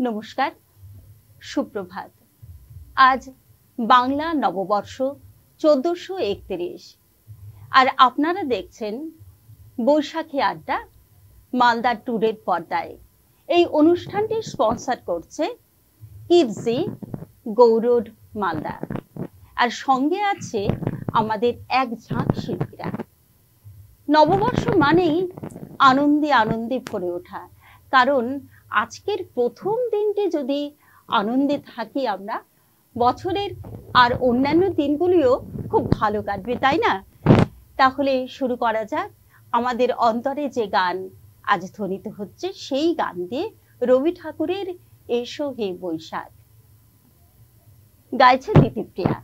নমস্কার, সুপ্রভাত। আজ বাংলা নববর্ষ ১৪৩১, আর আপনারা দেখছেন বৈশাখী আড্ডা মালদা ট্যুরের পর্দায়। এই অনুষ্ঠানটি স্পন্সর করছে কিডজি গৌরোড মালদা, আর সঙ্গে আছে আমাদের এক ঝাঁক শিল্পীরা। নববর্ষ মানেই আনন্দে আনন্দে ভরে ওঠা, কারণ আজকের প্রথম দিনটি যদি আনন্দে থাকি আমরা, বছরের আর অন্যান্য দিনগুলিও খুব ভালো কাটবে, তাই না? তাহলে শুরু করা যাক। আমাদের অন্তরে যে গান আজ ধ্বনিত হচ্ছে, সেই গান দিয়ে রবি ঠাকুরের এসো হে বৈশাখ গাইছে দিতিপ্রিয়া।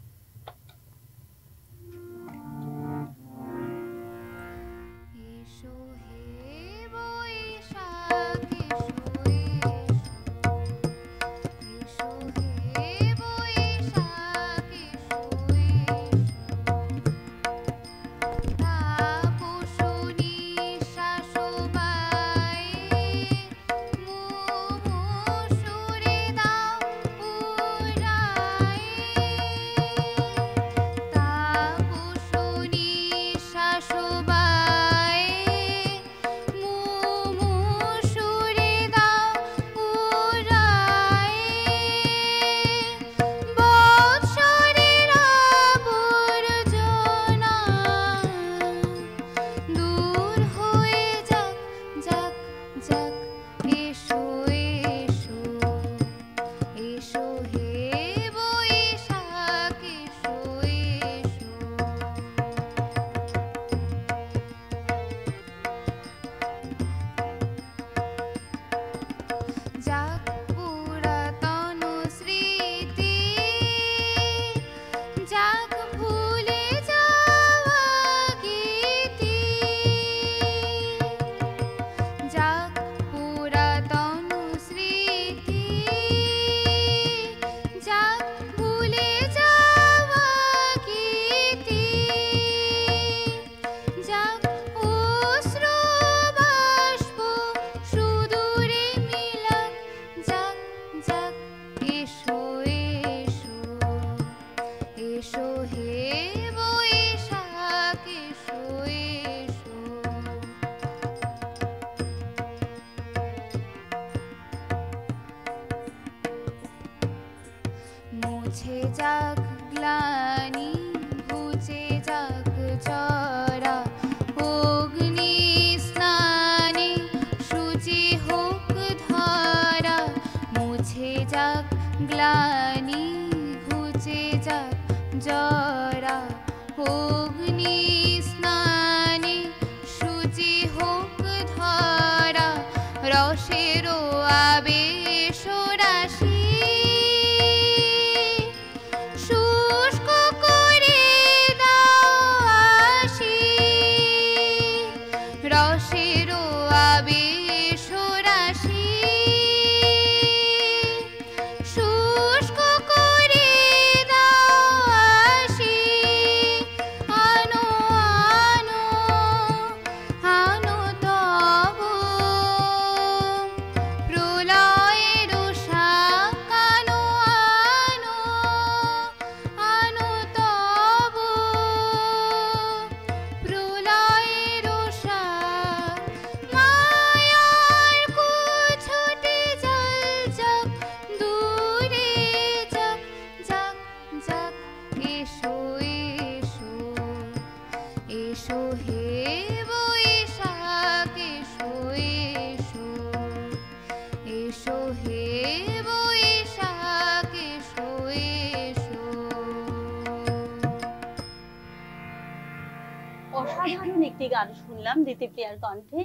অসাধারণ একটি গান শুনলাম দিতিপ্রিয়ার কণ্ঠে।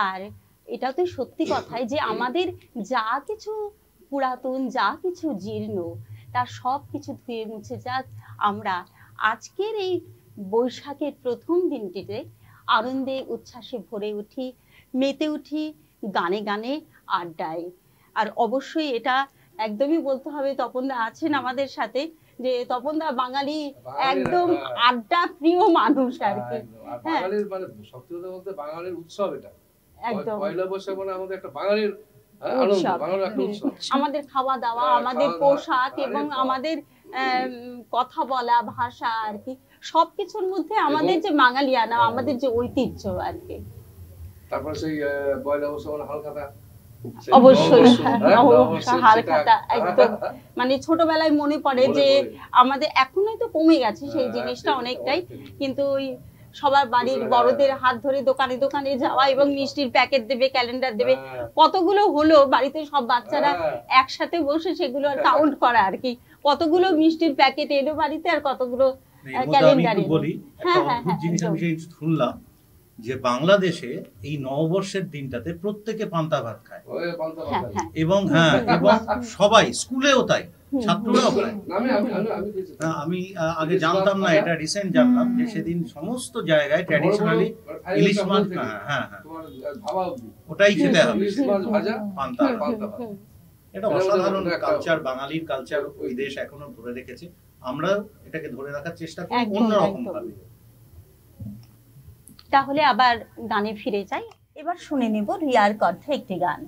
আর এটা তো সত্যি কথাই যে আমাদের যা কিছু পুরাতন, যা কিছু জীর্ণ, তার সব কিছু ধুয়ে মুছে যাক, আমরা আজকের এই বৈশাখের প্রথম দিনটিতে আনন্দে উচ্ছ্বাসে ভরে উঠি, মেতে উঠি গানে গানে, আড্ডায়। আর অবশ্যই এটা একদমই বলতে হবে, তপনদা আছেন আমাদের সাথে, যে তপনদা বাঙালি একদম আড্ডা প্রিয় মানুষ আর কি। বাঙালির মানে সত্যি কথা বলতে বাঙালির উৎসব এটা, একদম পয়লা বৈশাখ মানে আমাদের একটা বাঙালির উৎসব। বাংলার একটা উৎসব। আমাদের খাওয়া দাওয়া, হ্যাঁ, আমাদের খাওয়া দাওয়া, পোশাক আরে এবং বাহ! আমাদের কথা বলা ভাষা আর কি, সবকিছুর মধ্যে আমাদের যে বাঙালিয়ানা, আমাদের যে ঐতিহ্য আর কি। তারপরে সেই পয়লা বৈশাখ মানে হালখাতা, সেই অবশ্যই, নববর্ষ, হ্যাঁ, হ্যাঁ, নববর্ষ, নববর্ষের হালখাতা, সেটা- একদম মানে ছোটবেলায় মনে পড়ে মনে যে পড়ে। আমাদের এখন হয়তো কমে গেছে সেই হ্যাঁ, জিনিসটা সেটা অনেকটাই, অনেকটাই। কিন্তু ওই সবার বাড়ির হ্যাঁ। বড়দের হাত ধরে দোকানে দোকানে যাওয়া এবং মিষ্টির প্যাকেট দেবে, ক্যালেন্ডার দেবে, হ্যাঁ, কতগুলো হলো বাড়িতে সব বাচ্চারা হ্যাঁ। একসাথে বসে সেগুলো কাউন্ট করা আর কি, কতগুলো মিষ্টির প্যাকেট এলো বাড়িতে আর কতগুলো এর মধ্যে আমি ক্যালেন্ডার একটু এলো। বলি, একটা হ্যাঁ, হ্যাঁ, অদ্ভুত হ্যাঁ, জিনিস আমি একদম। সেই শুনলাম যে বাংলাদেশে এই নববর্ষের দিনটাতে প্রত্যেকে পান্তা ভাত খায়, ওই পান্তা হ্যাঁ, ভাত। হ্যাঁ, এবং এবং সবাই স্কুলেও তাই, ছাত্ররাও খায়। আমি দিয়েছি। আমি আগে জানতাম না, এটা রিসেন্ট জানলাম যে সেদিন সমস্ত জায়গায় ট্র্যাডিশনালি ইলিশ মাছ, হ্যাঁ, তোমার ধাবা অবধি ওটাই খেতে হবে, ইলিশ মাছ ভাজা, পান্তা আর ভাত। পান্তা ভাত। এটা এটা অসাধারণ একটা- কালচার, বাঙালির কালচার ওই দেশ এখনো ধরে রেখেছে, আমরা এটাকে ধরে রাখার চেষ্টা করি একদম, অন্যরকম একদম। ভাবে। তাহলে আবার গানে ফিরে যাই, এবার শুনে নেব রিয়ার কণ্ঠে একটি গান।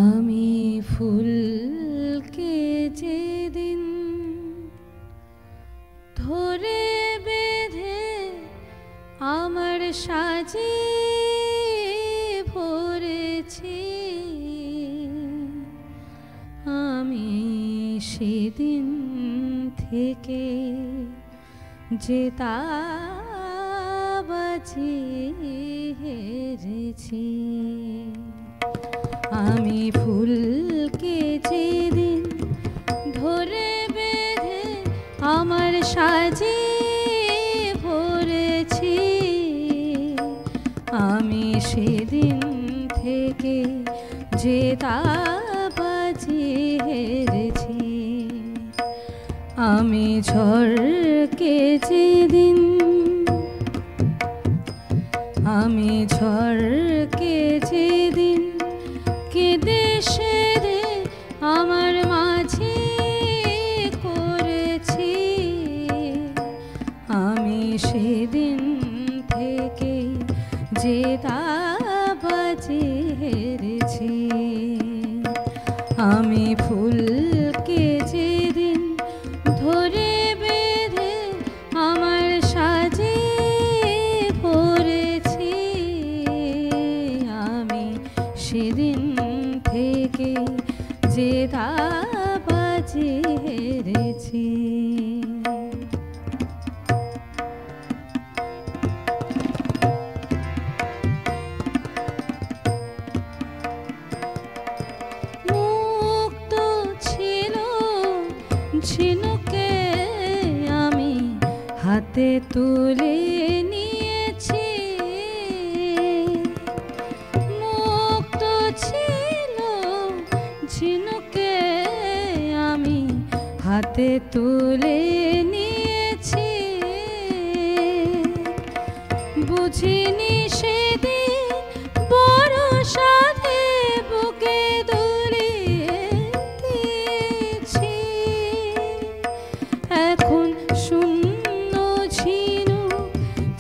আমি ফুলকে যেদিন ধরে বেঁধে আমার সাজে ভরেছি, আমি সেদিন থেকে যে তা বাজি হেরেছি। আমি ফুলকে যেদিন ধরে বেঁধে আমার সাজে ভরেছি, আমি সেদিন থেকে যে তা বাজি হেরেছি। আমি ঝড়কে যেদিন, আমি ঝড়কে যেদিন কেঁদে সেরে আমার মাঝে করেছি, আমি সেদিন থেকে যে তা বাজি হেরেছি। আমি ফুলকে যেদিন ধরে বেঁধে আমার সাজে ভরেছি, আমি সেদিন থেকে যে তা বাজি হেরেছি। মুক্ত ছিল ঝিনুকে আমি হাতে তুলে নিয়েছি, মুক্ত ছিল ঝিনুকে আমি হাতে তুলে নিয়েছি, বুঝিনি সেদিন বড় সাধে বুকে দুলিয়ে দিয়েছি। এখন শূন্য ঝিনু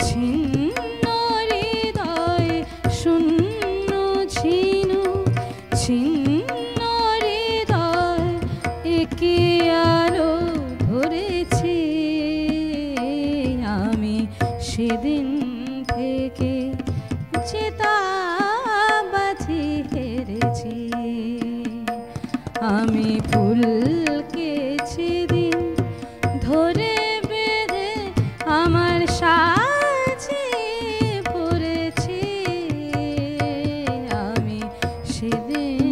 ছিন্ন হৃদয়, শূন্য ঝিনু ছিন্ন হৃদয়, একে আলো ধরেছি, আমি সেদিন থেকে যে তা বাজি হেরেছি। আমি ফুলকে সেদিন ধরে বেঁধে আমার সাজে ভরেছি, আমি সেদিন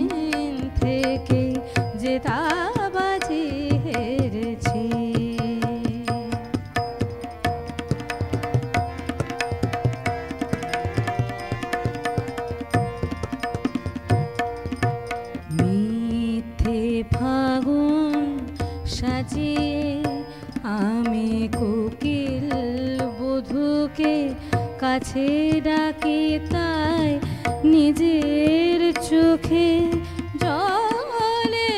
থেকে যে তা বাজি হেরেছি। মিথ্যে ফাগুন সাজিয়ে আমি কোকিল বধূকে কাছে ডাকি, তাই নিজের চোখে জলে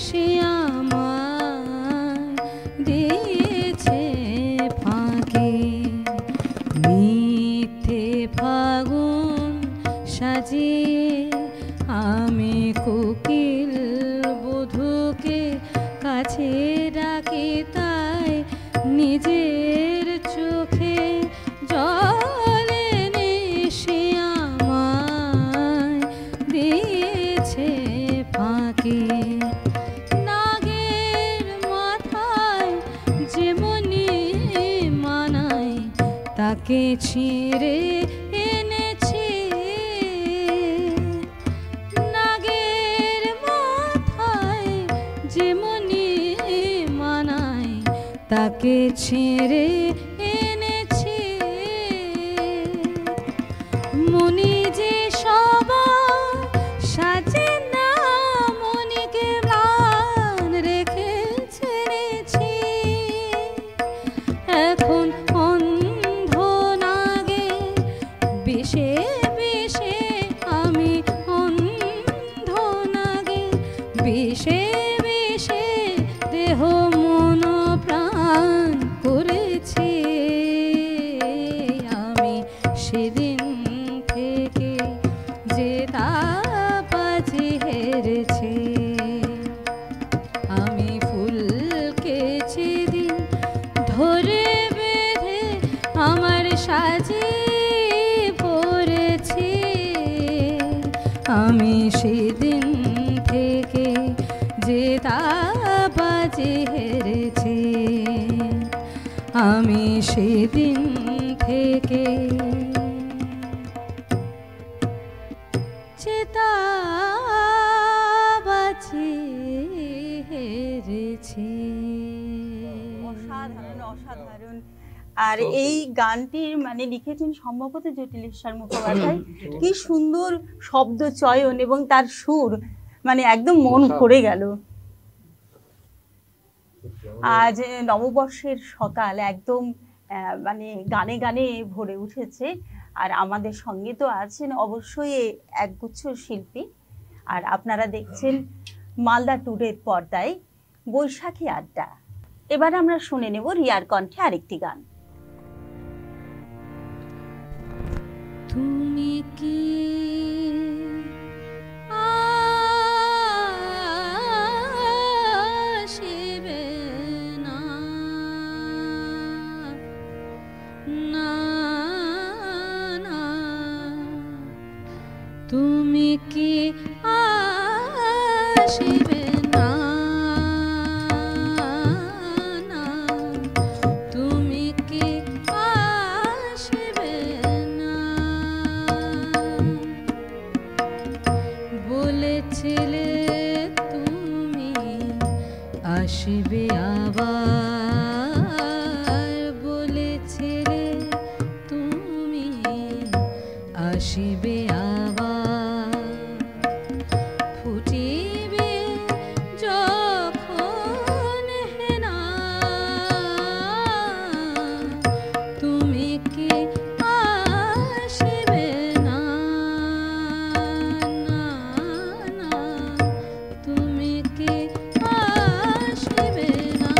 সে আমার দিয়েছে ফাঁকে। মিথ্যে ফাগুন সাজিয়ে থাকি তাই নিজের চোখে জল এনে সে আমায় দিয়েছে ফাঁকি। নাগের মাথায় যেমনি মানায় তাকে ছিঁড়ে এনেছি। নাগের মাথায় যেমনি মানায় তাকে ছিঁড়ে এনেছি। মনি যে সবার সাজে না, মনিকে ম্লান রেখে ছেড়েছি। এখন অন্ধ নাগে বিষে বিষে আমি অন্ধ নাগে বিষে বিষে দেহ মন প্রাণ করেছি। আমি সেদিন থেকে যে তাপাজি হেরেছি। আমি ফুলকে যেদিন ধরে বেঁধে আমার সাজে পড়েছি। আমি সেদিন থেকে যে তাবাজি হেরেছি। আমি সেদিন থেকে যে তাবাজি হেরেছি। অসাধারণ অসাধারণ। আর এই গানটির মানে লিখেছেন সম্ভবত জটিলেশ্বর মুখোপাধ্যায়। কি সুন্দর শব্দ চয়ন এবং তার সুর, মানে একদম মন ভরে গেল। আজ নববর্ষের সকাল একদম মানে গানে গানে ভরে উঠেছে। আর আমাদের সঙ্গে তো আছেন অবশ্যই একগুচ্ছ শিল্পী। আর আপনারা দেখছেন মালদা টুডের পর্দায় বৈশাখী আড্ডা। এবার আমরা শুনে নেব রিয়ার কণ্ঠে আরেকটি গান। তুমি কি আসিবে না, না না, তুমি কি আসিবে না, না, তুমি কি আসিবে না। বলেছিলে তুমি আসিবে আবার, বলেছিলে তুমি আসিবে আবার। ফুটিবে যখন হেনা, তুমি কি আসিবে না, না, না, তুমি কি আসিবে না।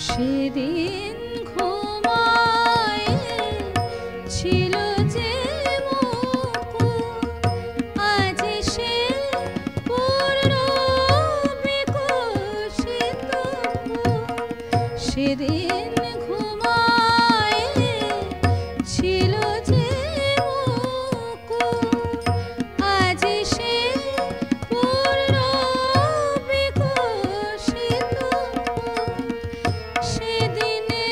সেদিন ঘুমায় ছিল যে মুকুট, আজ সে পূর্ণ বিকশিত। সেদিন ঘুমায় ছিল যে মুকুট, আজ সে পূর্ণ বিকশিত। সেদিনে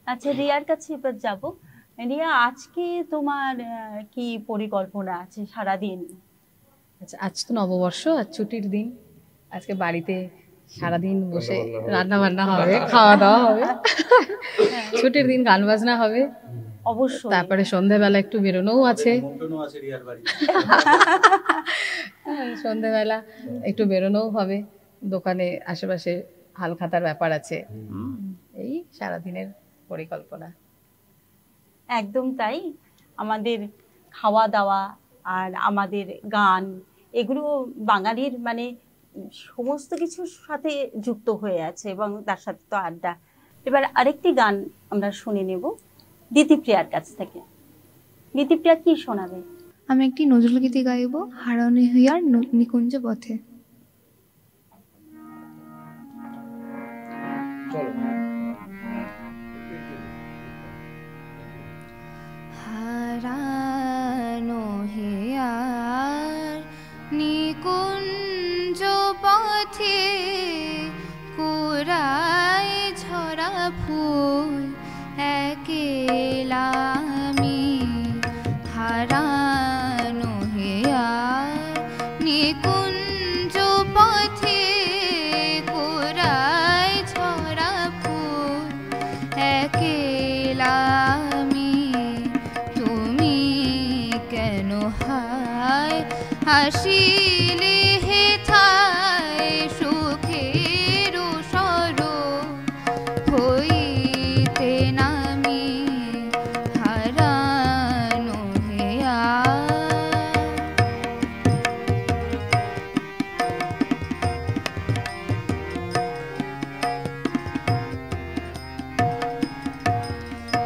আচ্ছা, রিয়ার কাছে এবার যাব। রিয়া, আজকে তোমার কি পরিকল্পনা আছে সারাদিন? আচ্ছা, আজ তো নববর্ষ, আজ ছুটির দিন। আজকে বাড়িতে সারাদিন বসে রান্না বান্না হবে, খাওয়া দাওয়া হবে, ছুটির দিন গান বাজনা হবে, অবশ্যই। তারপরে সন্ধ্যেবেলা একটু বেরোনোও আছে। নিমন্ত্রণও আছে রিয়ার বাড়িতে। সন্ধ্যেবেলা একটু বেরোনোও হবে, দোকানে আশেপাশে হালখাতার ব্যাপার আছে। এই সারাদিনের পরিকল্পনা। একদম তাই। আমাদের খাওয়া দাওয়া আর আমাদের গান, এগুলো বাঙালির মানে সমস্ত কিছুর সাথে যুক্ত হয়ে আছে, এবং তার সাথে তো আড্ডা। এবার আরেকটি গান আমরা শুনে নেব দিতিপ্রিয়ার কাছ থেকে। দিতিপ্রিয়া কি শোনাবে? আমি একটি নজরুল গীতি গাইব, হারানো হইয়ার নিকুঞ্জ পথে। চলো। হারানো হিয়ার নিকুঞ্জ পথে কুড়ায় ঝরা ফুল একেলা আমি। হারানো হিয়ার নিকুঞ্জ পথে কুড়ায় ঝরা ফুল একেলা আমি। তুমি কেন হায় হাসিলে হেথায় সুখের সরো হইতে নামি। হারানো হেয়া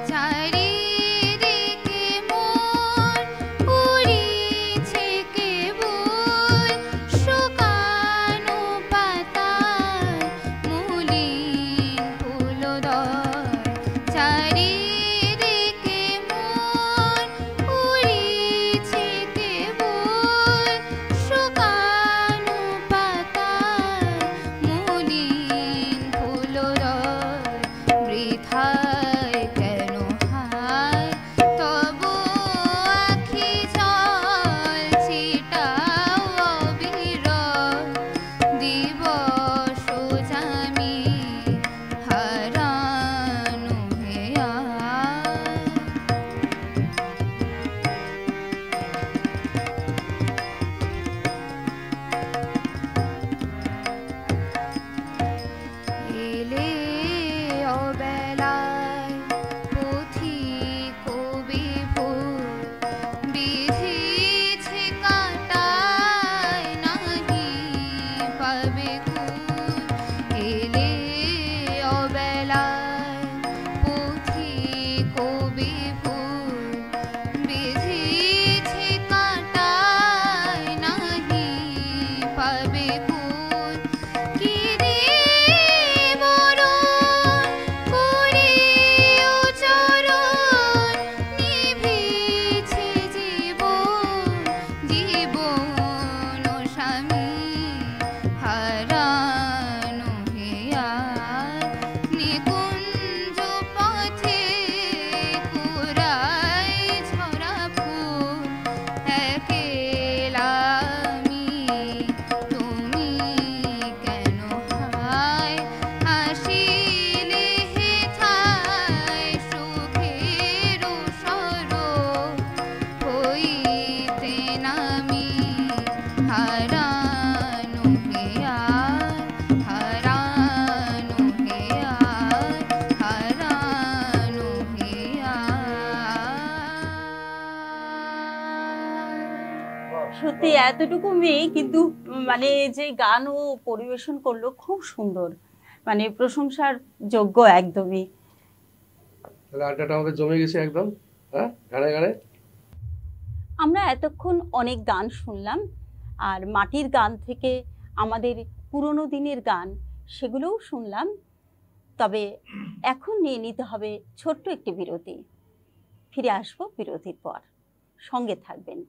চারিদিকে মন উড়িছে কেবল শুকানো পাতায় মলিন ফুলদয়। চারিদিকে মন উড়িছে কেবল শুকানো পাতায় মলিন ফুলদয়। বৃথায় কেন হায় তবু আখি জল ছিটাও অবিরল দিবস জামি। হারানো হেয়া এলে অবেলায় পথিক বিভোর বিধিছে কাঁটায় নাহি পাবে কুল। এলে অবেলায় পথিক বিভোর বিধিছে কাঁটায় নাহি পাবে কুল। কি বরণ করিও চরণ নিভিছে জীবন জীবন স্বামী। হারানো হিয়া নিকুঞ্জ পথে কুড়ায় ঝরা ফুল একেলা আমি। তুমি কেন হায় হাসিলে হেথায় সুখের সরো হইতে নামি। হারানো হিয়া হারানো হিয়া হারানো হিয়া। সত্যি এতটুকু মেয়ে কিন্তু মানে যে গান ও পরিবেশন করলো খুব সুন্দর, মানে প্রশংসার যোগ্য একদমই। তাহলে আড্ডাটা আমাদের জমে গেছে একদম, হ্যাঁ, গানে গানে। আমরা এতক্ষণ অনেক গান শুনলাম, আর মাটির গান থেকে আমাদের পুরনো দিনের গান সেগুলোও শুনলাম। তবে এখন নিয়ে নিতে হবে ছোট্ট একটি বিরতি। ফিরে আসবো বিরতির পর, সঙ্গে থাকবেন।